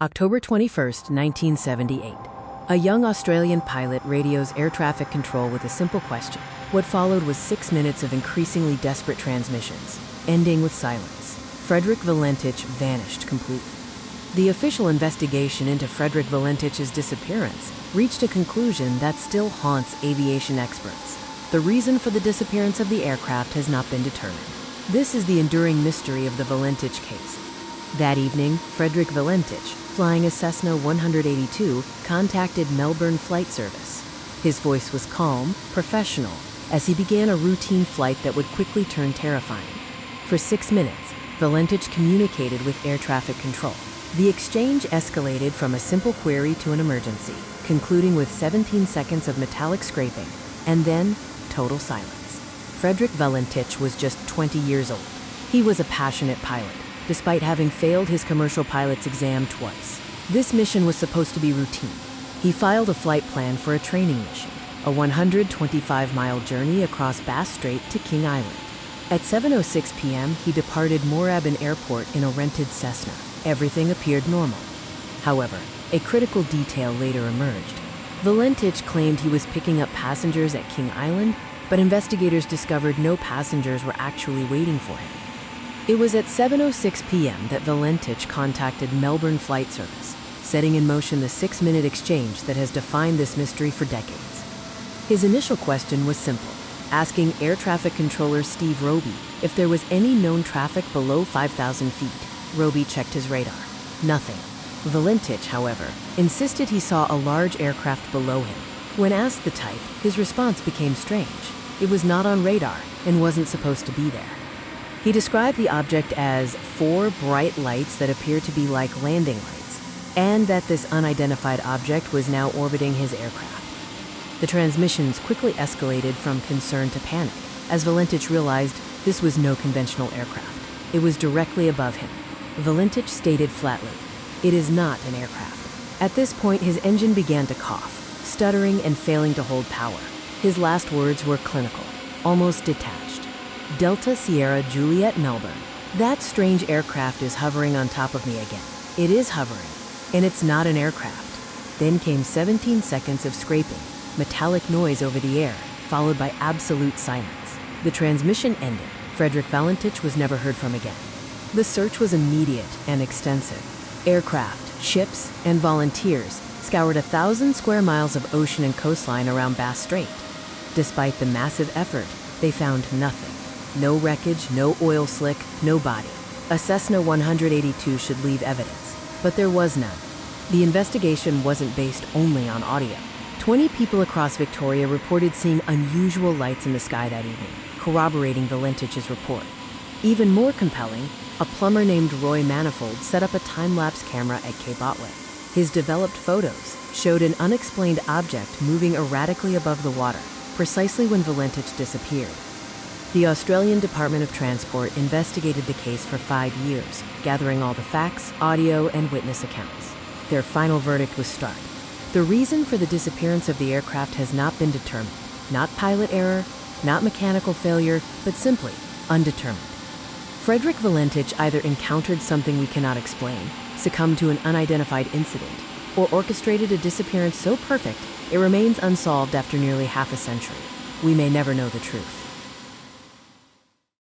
October 21, 1978. A young Australian pilot radios air traffic control with a simple question. What followed was 6 minutes of increasingly desperate transmissions, ending with silence. Frederick Valentich vanished completely. The official investigation into Frederick Valentich's disappearance reached a conclusion that still haunts aviation experts. The reason for the disappearance of the aircraft has not been determined. This is the enduring mystery of the Valentich case. That evening, Frederick Valentich, flying a Cessna 182, contacted Melbourne Flight Service. His voice was calm, professional, as he began a routine flight that would quickly turn terrifying. For 6 minutes, Valentich communicated with air traffic control. The exchange escalated from a simple query to an emergency, concluding with 17 seconds of metallic scraping, and then total silence. Frederick Valentich was just 20 years old. He was a passionate pilot, despite having failed his commercial pilot's exam twice. This mission was supposed to be routine. He filed a flight plan for a training mission, a 125-mile journey across Bass Strait to King Island. At 7:06 p.m., he departed Moorabbin Airport in a rented Cessna. Everything appeared normal. However, a critical detail later emerged. Valentich claimed he was picking up passengers at King Island, but investigators discovered no passengers were actually waiting for him. It was at 7:06 p.m. that Valentich contacted Melbourne Flight Service, setting in motion the 6-minute exchange that has defined this mystery for decades. His initial question was simple, asking air traffic controller Steve Roby if there was any known traffic below 5,000 feet. Roby checked his radar. Nothing. Valentich, however, insisted he saw a large aircraft below him. When asked the type, his response became strange. It was not on radar and wasn't supposed to be there. He described the object as 4 bright lights that appear to be like landing lights, and that this unidentified object was now orbiting his aircraft. The transmissions quickly escalated from concern to panic, as Valentich realized this was no conventional aircraft. It was directly above him. Valentich stated flatly, "It is not an aircraft." At this point, his engine began to cough, stuttering and failing to hold power. His last words were clinical, almost detached. "Delta Sierra Juliet Melbourne. That strange aircraft is hovering on top of me again. It is hovering, and it's not an aircraft." Then came 17 seconds of scraping, metallic noise over the air, followed by absolute silence. The transmission ended. Frederick Valentich was never heard from again. The search was immediate and extensive. Aircraft, ships, and volunteers scoured 1,000 square miles of ocean and coastline around Bass Strait. Despite the massive effort, they found nothing. No wreckage, no oil slick, no body. A Cessna 182 should leave evidence, but there was none. The investigation wasn't based only on audio. 20 people across Victoria reported seeing unusual lights in the sky that evening, corroborating Valentich's report. Even more compelling, a plumber named Roy Manifold set up a time-lapse camera at Cape Otway. His developed photos showed an unexplained object moving erratically above the water, precisely when Valentich disappeared. The Australian Department of Transport investigated the case for 5 years, gathering all the facts, audio, and witness accounts. Their final verdict was stark. The reason for the disappearance of the aircraft has not been determined. Not pilot error, not mechanical failure, but simply undetermined. Frederick Valentich either encountered something we cannot explain, succumbed to an unidentified incident, or orchestrated a disappearance so perfect it remains unsolved after nearly half a century. We may never know the truth.